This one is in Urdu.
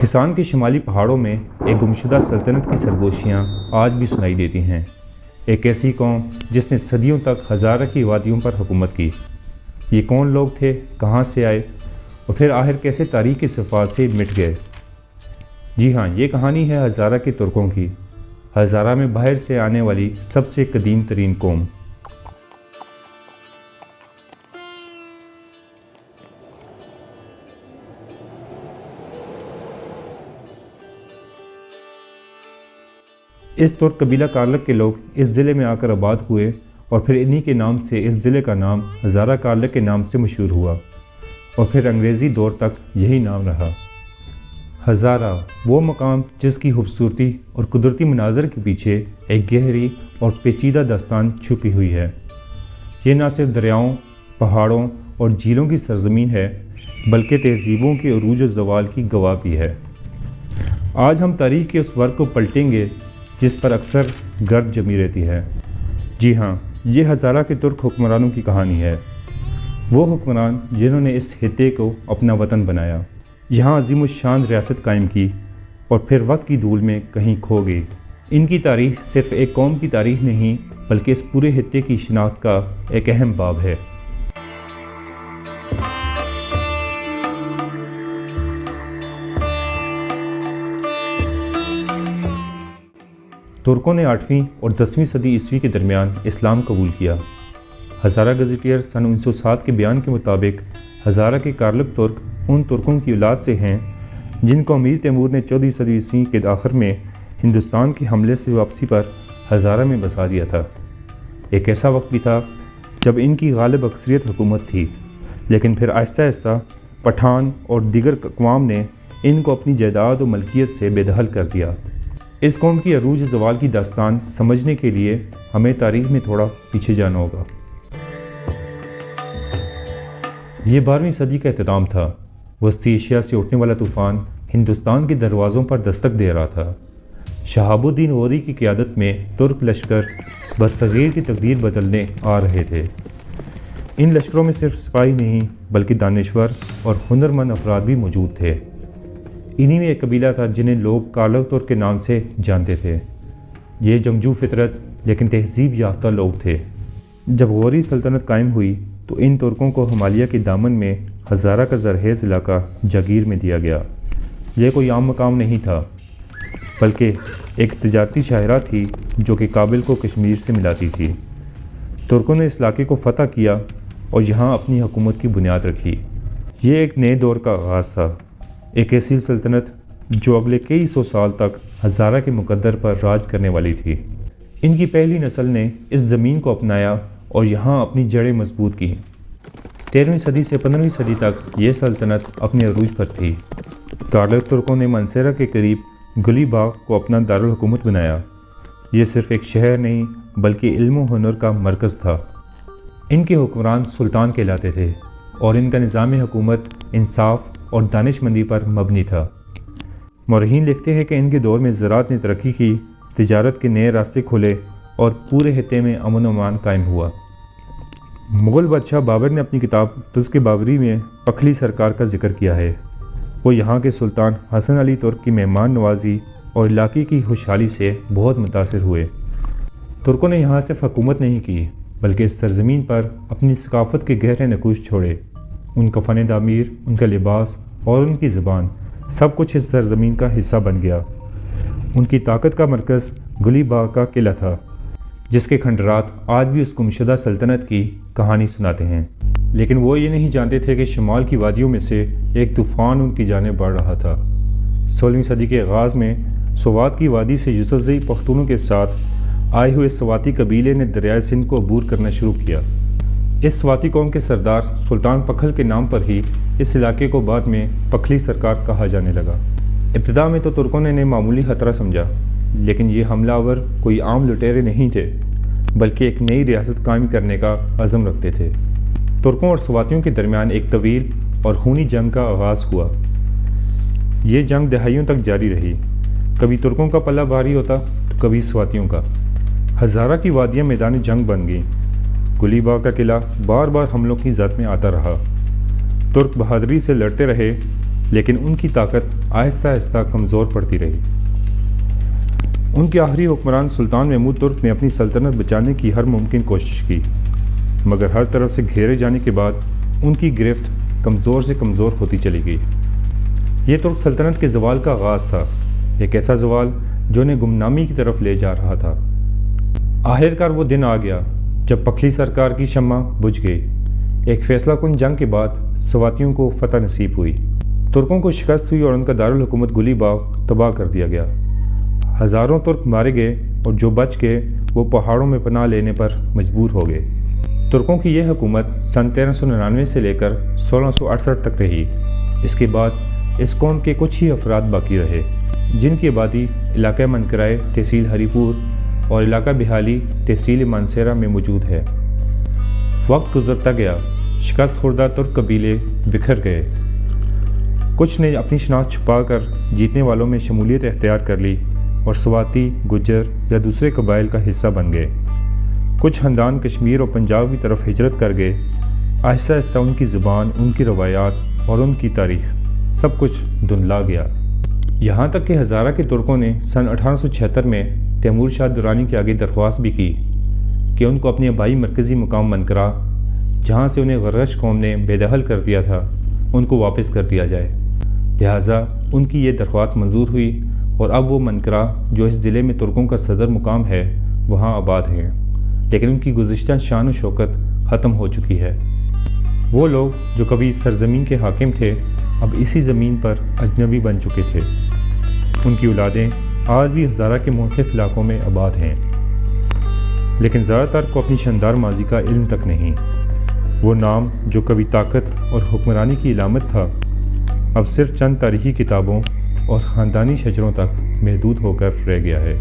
پاکستان کے شمالی پہاڑوں میں ایک گمشدہ سلطنت کی سرگوشیاں آج بھی سنائی دیتی ہیں۔ ایک ایسی قوم جس نے صدیوں تک ہزارہ کی وادیوں پر حکومت کی۔ یہ کون لوگ تھے، کہاں سے آئے اور پھر آخر کیسے تاریخ کے صفحات سے مٹ گئے؟ جی ہاں، یہ کہانی ہے ہزارہ کے ترکوں کی۔ ہزارہ میں باہر سے آنے والی سب سے قدیم ترین قوم۔ اس ترک قبیلہ کارلک کے لوگ اس ضلع میں آ کر آباد ہوئے اور پھر انہی کے نام سے اس ضلع کا نام ہزارہ کارلک کے نام سے مشہور ہوا اور پھر انگریزی دور تک یہی نام رہا۔ ہزارہ وہ مقام جس کی خوبصورتی اور قدرتی مناظر کے پیچھے ایک گہری اور پیچیدہ داستان چھپی ہوئی ہے۔ یہ نہ صرف دریاؤں، پہاڑوں اور جھیلوں کی سرزمین ہے بلکہ تہذیبوں کے عروج و زوال کی گواہ بھی ہے۔ آج ہم تاریخ کے اس ورق کو پلٹیں گے جس پر اکثر گرد جمی رہتی ہے۔ جی ہاں، یہ ہزارہ کے ترک حکمرانوں کی کہانی ہے۔ وہ حکمران جنہوں نے اس خطے کو اپنا وطن بنایا، یہاں عظیم الشان ریاست قائم کی اور پھر وقت کی دھول میں کہیں کھو گئی۔ ان کی تاریخ صرف ایک قوم کی تاریخ نہیں بلکہ اس پورے خطے کی شناخت کا ایک اہم باب ہے۔ ترکوں نے 8ویں اور 10ویں صدی عیسوی کے درمیان اسلام قبول کیا۔ ہزارہ گزیٹیئر سن 1907 کے بیان کے مطابق ہزارہ کے کارلک ترک ان ترکوں کی اولاد سے ہیں جن کو امیر تیمور نے 14ویں صدی عیسوی کے آخر میں ہندوستان کے حملے سے واپسی پر ہزارہ میں بسا دیا تھا۔ ایک ایسا وقت بھی تھا جب ان کی غالب اکثریت حکومت تھی، لیکن پھر آہستہ آہستہ پٹھان اور دیگر اقوام نے ان کو اپنی جائیداد و ملکیت سے بے دخل کر دیا۔ اس قوم کی عروج زوال کی داستان سمجھنے کے لیے ہمیں تاریخ میں تھوڑا پیچھے جانا ہوگا۔ یہ 12ویں صدی کا اختتام تھا۔ وسطی ایشیا سے اٹھنے والا طوفان ہندوستان کے دروازوں پر دستک دے رہا تھا۔ شہاب الدین غوری کی قیادت میں ترک لشکر برصغیر کی تقدیر بدلنے آ رہے تھے۔ ان لشکروں میں صرف سپاہی نہیں بلکہ دانشور اور ہنرمند افراد بھی موجود تھے۔ انہی میں ایک قبیلہ تھا جنہیں لوگ کارلک ترک کے نام سے جانتے تھے۔ یہ جنگجو فطرت لیکن تہذیب یافتہ لوگ تھے۔ جب غوری سلطنت قائم ہوئی تو ان ترکوں کو ہمالیہ کے دامن میں ہزارہ کا زرخیز علاقہ جاگیر میں دیا گیا۔ یہ کوئی عام مقام نہیں تھا بلکہ ایک تجارتی شاہراہ تھی جو کہ کابل کو کشمیر سے ملاتی تھی۔ ترکوں نے اس علاقے کو فتح کیا اور یہاں اپنی حکومت کی بنیاد رکھی۔ یہ ایک نئے دور کا آغاز تھا، ایک ایسی سلطنت جو اگلے کئی سو سال تک ہزارہ کے مقدر پر راج کرنے والی تھی۔ ان کی پہلی نسل نے اس زمین کو اپنایا اور یہاں اپنی جڑیں مضبوط کی۔ 13ویں صدی سے 15ویں صدی تک یہ سلطنت اپنے عروج پر تھی۔ کارلک ترکوں نے منصیرہ کے قریب گلی باغ کو اپنا دارالحکومت بنایا۔ یہ صرف ایک شہر نہیں بلکہ علم و ہنر کا مرکز تھا۔ ان کے حکمران سلطان کہلاتے تھے اور ان کا نظام حکومت انصاف اور دانش مندی پر مبنی تھا۔ مورخین لکھتے ہیں کہ ان کے دور میں زراعت نے ترقی کی، تجارت کے نئے راستے کھلے اور پورے خطے میں امن و امان قائم ہوا۔ مغل بادشاہ بابر نے اپنی کتاب تذکرہ بابری میں پکھلی سرکار کا ذکر کیا ہے۔ وہ یہاں کے سلطان حسن علی ترک کی مہمان نوازی اور علاقے کی خوشحالی سے بہت متاثر ہوئے۔ ترکوں نے یہاں صرف حکومت نہیں کی بلکہ اس سرزمین پر اپنی ثقافت کے گہرے نقوش چھوڑے۔ ان کا فن تعمیر، ان کا لباس اور ان کی زبان سب کچھ اس سرزمین کا حصہ بن گیا۔ ان کی طاقت کا مرکز گلی باغ کا قلعہ تھا جس کے کھنڈرات آج بھی اس گمشدہ سلطنت کی کہانی سناتے ہیں۔ لیکن وہ یہ نہیں جانتے تھے کہ شمال کی وادیوں میں سے ایک طوفان ان کی جانب بڑھ رہا تھا۔ 16ویں صدی کے آغاز میں سوات کی وادی سے یوسفزئی پختونوں کے ساتھ آئے ہوئے سواتی قبیلے نے دریائے سندھ کو عبور کرنا شروع کیا۔ اس سواتی قوم کے سردار سلطان پکھل کے نام پر ہی اس علاقے کو بعد میں پکھلی سرکار کہا جانے لگا۔ ابتدا میں تو ترکوں نے انہیں معمولی خطرہ سمجھا، لیکن یہ حملہ آور کوئی عام لٹیرے نہیں تھے بلکہ ایک نئی ریاست قائم کرنے کا عزم رکھتے تھے۔ ترکوں اور سواتیوں کے درمیان ایک طویل اور خونی جنگ کا آغاز ہوا۔ یہ جنگ دہائیوں تک جاری رہی، کبھی ترکوں کا پلہ بھاری ہوتا تو کبھی سواتیوں کا۔ ہزارہ کی وادیاں میدان جنگ بن گئیں۔ گلی باغ کا قلعہ بار بار حملوں کی زد میں آتا رہا۔ ترک بہادری سے لڑتے رہے لیکن ان کی طاقت آہستہ آہستہ کمزور پڑتی رہی۔ ان کے آخری حکمران سلطان محمود ترک نے اپنی سلطنت بچانے کی ہر ممکن کوشش کی، مگر ہر طرف سے گھیرے جانے کے بعد ان کی گرفت کمزور سے کمزور ہوتی چلی گئی۔ یہ ترک سلطنت کے زوال کا آغاز تھا، ایک ایسا زوال جو انہیں گمنامی کی طرف لے جا رہا تھا۔ آخرکار وہ دن آ گیا جب پکھلی سرکار کی شمع بجھ گئی۔ ایک فیصلہ کن جنگ کے بعد سواتیوں کو فتح نصیب ہوئی، ترکوں کو شکست ہوئی اور ان کا دارالحکومت گلی باغ تباہ کر دیا گیا۔ ہزاروں ترک مارے گئے اور جو بچ گئے وہ پہاڑوں میں پناہ لینے پر مجبور ہو گئے۔ ترکوں کی یہ حکومت سن 1399 سے لے کر 1668 تک رہی۔ اس کے بعد اس قوم کے کچھ ہی افراد باقی رہے، جن کی آبادی علاقہ منکرائے تحصیل ہری پور اور علاقہ بحالی تحصیل مانسیرہ میں موجود ہے۔ وقت گزرتا گیا، شکست خوردہ ترک قبیلے بکھر گئے۔ کچھ نے اپنی شناخت چھپا کر جیتنے والوں میں شمولیت اختیار کر لی اور سواتی، گجر یا دوسرے قبائل کا حصہ بن گئے۔ کچھ خاندان کشمیر اور پنجاب کی طرف ہجرت کر گئے۔ آہستہ آہستہ ان کی زبان، ان کی روایات اور ان کی تاریخ سب کچھ دھندلا گیا، یہاں تک کہ ہزارہ کے ترکوں نے سن 1876 میں تیمور شاہ درانی کے آگے درخواست بھی کی کہ ان کو اپنے آبائی مرکزی مقام منقرہ، جہاں سے انہیں غرغش قوم نے بے دخل کر دیا تھا، ان کو واپس کر دیا جائے۔ لہٰذا ان کی یہ درخواست منظور ہوئی اور اب وہ منقرہ جو اس ضلع میں ترکوں کا صدر مقام ہے وہاں آباد ہیں، لیکن ان کی گزشتہ شان و شوکت ختم ہو چکی ہے۔ وہ لوگ جو کبھی اس سرزمین کے حاکم تھے اب اسی زمین پر اجنبی بن چکے تھے۔ ان کی اولادیں آج بھی ہزارہ کے مختلف علاقوں میں آباد ہیں، لیکن زیادہ تر کو اپنی شاندار ماضی کا علم تک نہیں۔ وہ نام جو کبھی طاقت اور حکمرانی کی علامت تھا اب صرف چند تاریخی کتابوں اور خاندانی شجروں تک محدود ہو کر رہ گیا ہے۔